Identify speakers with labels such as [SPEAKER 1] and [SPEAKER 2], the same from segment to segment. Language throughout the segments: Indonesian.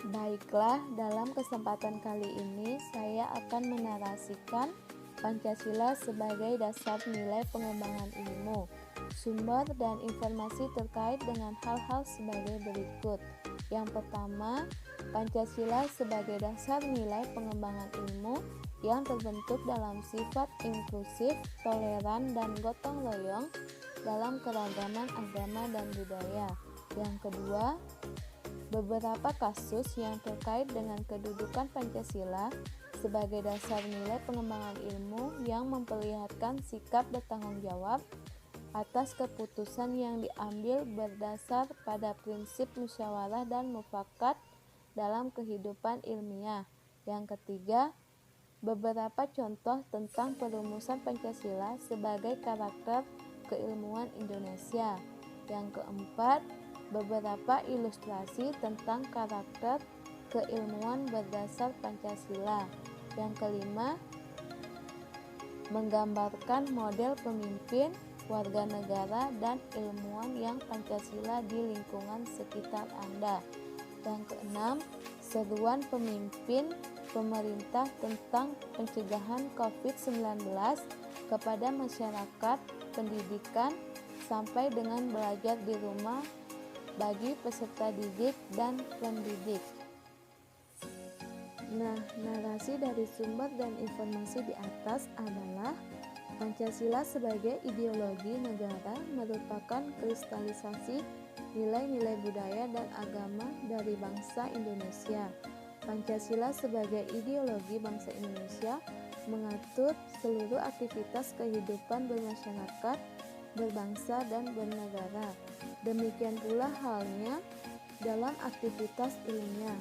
[SPEAKER 1] Baiklah, dalam kesempatan kali ini saya akan menarasikan Pancasila sebagai dasar nilai pengembangan ilmu. Sumber dan informasi terkait dengan hal-hal sebagai berikut. Yang pertama, Pancasila sebagai dasar nilai pengembangan ilmu yang terbentuk dalam sifat inklusif, toleran, dan gotong royong dalam keragaman agama dan budaya. Yang kedua, beberapa kasus yang terkait dengan kedudukan Pancasila sebagai dasar nilai pengembangan ilmu yang memperlihatkan sikap bertanggung jawab atas keputusan yang diambil berdasar pada prinsip musyawarah dan mufakat dalam kehidupan ilmiah. Yang ketiga, beberapa contoh tentang perumusan Pancasila sebagai karakter keilmuan Indonesia. Yang keempat, beberapa ilustrasi tentang karakter keilmuan berdasar Pancasila. Yang kelima, menggambarkan model pemimpin, warga negara, dan ilmuwan yang Pancasila di lingkungan sekitar Anda. Yang keenam, seruan pemimpin pemerintah tentang pencegahan COVID-19 kepada masyarakat, pendidikan, sampai dengan belajar di rumah bagi peserta didik dan pendidik. Nah, narasi dari sumber dan informasi di atas adalah Pancasila sebagai ideologi negara merupakan kristalisasi nilai-nilai budaya dan agama dari bangsa Indonesia. Pancasila sebagai ideologi bangsa Indonesia mengatur seluruh aktivitas kehidupan bermasyarakat, berbangsa, dan bernegara. Demikian pula halnya dalam aktivitas ilmiah.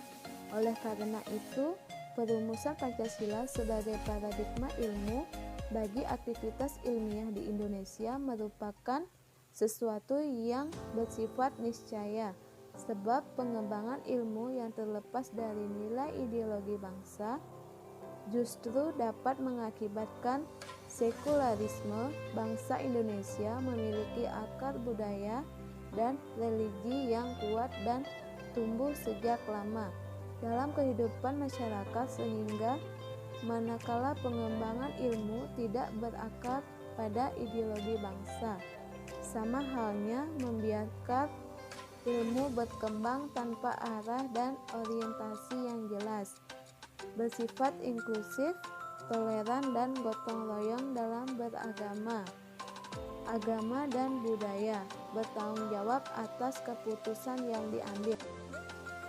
[SPEAKER 1] Oleh karena itu, perumusan Pancasila sebagai paradigma ilmu bagi aktivitas ilmiah di Indonesia merupakan sesuatu yang bersifat niscaya, sebab pengembangan ilmu yang terlepas dari nilai ideologi bangsa justru dapat mengakibatkan sekularisme. Bangsa Indonesia memiliki akar budaya dan religi yang kuat dan tumbuh sejak lama dalam kehidupan masyarakat, sehingga manakala pengembangan ilmu tidak berakar pada ideologi bangsa, sama halnya membiarkan ilmu berkembang tanpa arah dan orientasi yang jelas, bersifat inklusif, toleran, dan gotong royong dalam beragama, agama, dan budaya, bertanggung jawab atas keputusan yang diambil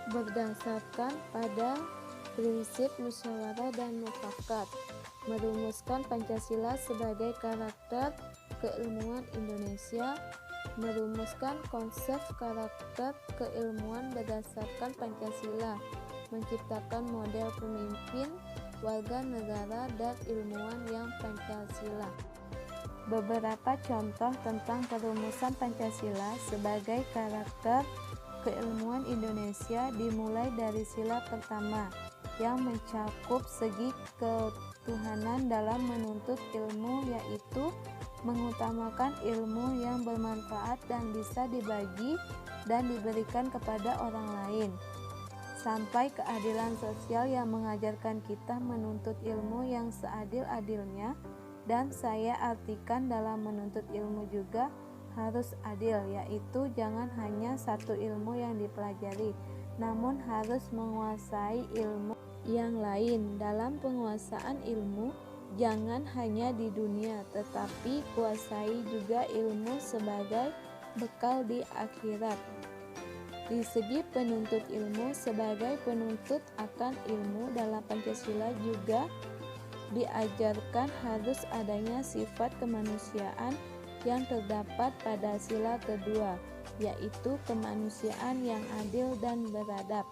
[SPEAKER 1] berdasarkan pada prinsip musyawarah dan mufakat, merumuskan Pancasila sebagai karakter keilmuan Indonesia, merumuskan konsep karakter keilmuan berdasarkan Pancasila, menciptakan model pemimpin, warga negara, dan ilmuwan yang Pancasila. Beberapa contoh tentang perumusan Pancasila sebagai karakter keilmuan Indonesia dimulai dari sila pertama yang mencakup segi ketuhanan dalam menuntut ilmu, yaitu mengutamakan ilmu yang bermanfaat dan bisa dibagi dan diberikan kepada orang lain, sampai keadilan sosial yang mengajarkan kita menuntut ilmu yang seadil-adilnya. Dan saya artikan dalam menuntut ilmu juga harus adil, yaitu jangan hanya satu ilmu yang dipelajari, namun harus menguasai ilmu yang lain. Dalam penguasaan ilmu, jangan hanya di dunia, tetapi kuasai juga ilmu sebagai bekal di akhirat. Di segi penuntut ilmu, sebagai penuntut akan ilmu dalam Pancasila juga diajarkan harus adanya sifat kemanusiaan yang terdapat pada sila kedua, yaitu kemanusiaan yang adil dan beradab.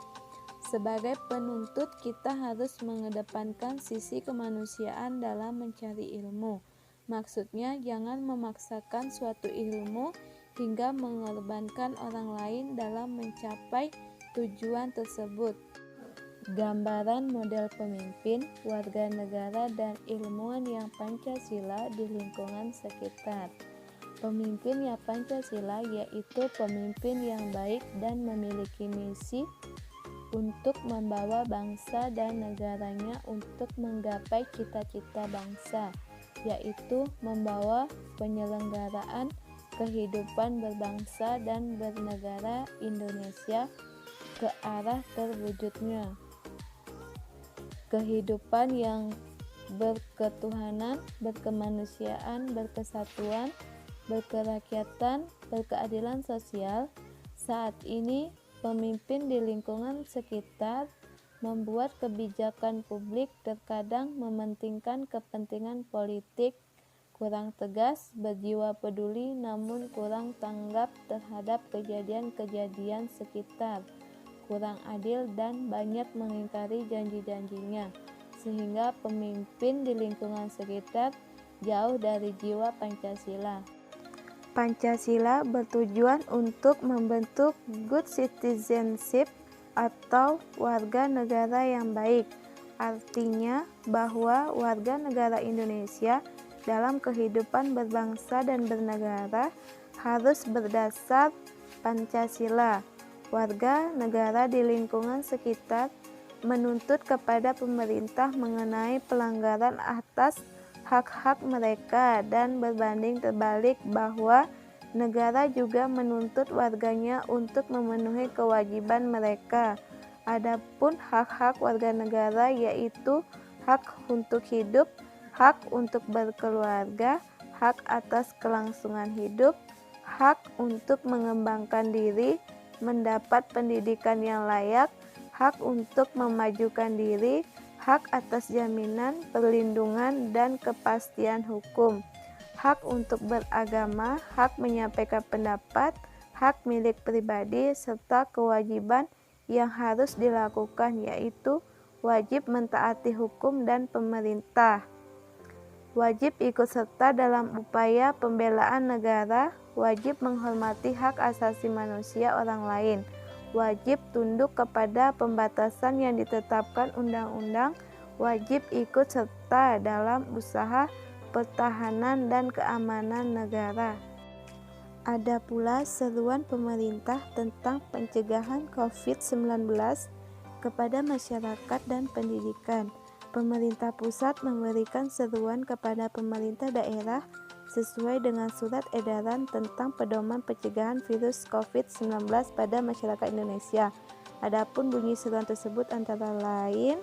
[SPEAKER 1] Sebagai penuntut, kita harus mengedepankan sisi kemanusiaan dalam mencari ilmu. Maksudnya, jangan memaksakan suatu ilmu hingga mengorbankan orang lain dalam mencapai tujuan tersebut. Gambaran model pemimpin, warga negara, dan ilmuwan yang Pancasila di lingkungan sekitar. Pemimpin yang Pancasila yaitu pemimpin yang baik dan memiliki misi untuk membawa bangsa dan negaranya untuk menggapai cita-cita bangsa, yaitu membawa penyelenggaraan kehidupan berbangsa dan bernegara Indonesia ke arah terwujudnya kehidupan yang berketuhanan, berkemanusiaan, berkesatuan, berkerakyatan, berkeadilan sosial. Saat ini, pemimpin di lingkungan sekitar membuat kebijakan publik terkadang mementingkan kepentingan politik, kurang tegas, berjiwa peduli namun kurang tanggap terhadap kejadian-kejadian sekitar, kurang adil dan banyak mengingkari janji-janjinya, sehingga pemimpin di lingkungan sekitar jauh dari jiwa Pancasila. Pancasila bertujuan untuk membentuk good citizenship atau warga negara yang baik. Artinya bahwa warga negara Indonesia dalam kehidupan berbangsa dan bernegara harus berdasar Pancasila. Warga negara di lingkungan sekitar menuntut kepada pemerintah mengenai pelanggaran atas hak-hak mereka dan berbanding terbalik bahwa negara juga menuntut warganya untuk memenuhi kewajiban mereka. Adapun hak-hak warga negara yaitu hak untuk hidup, hak untuk berkeluarga, hak atas kelangsungan hidup, hak untuk mengembangkan diri, mendapat pendidikan yang layak, hak untuk memajukan diri, hak atas jaminan, perlindungan, dan kepastian hukum, hak untuk beragama, hak menyampaikan pendapat, hak milik pribadi, serta kewajiban yang harus dilakukan yaitu wajib mentaati hukum dan pemerintah, wajib ikut serta dalam upaya pembelaan negara, wajib menghormati hak asasi manusia orang lain, wajib tunduk kepada pembatasan yang ditetapkan undang-undang, wajib ikut serta dalam usaha pertahanan dan keamanan negara. Ada pula seruan pemerintah tentang pencegahan COVID-19 kepada masyarakat dan pendidikan. Pemerintah pusat memberikan seruan kepada pemerintah daerah sesuai dengan surat edaran tentang pedoman pencegahan virus COVID-19 pada masyarakat Indonesia. Adapun bunyi seruan tersebut antara lain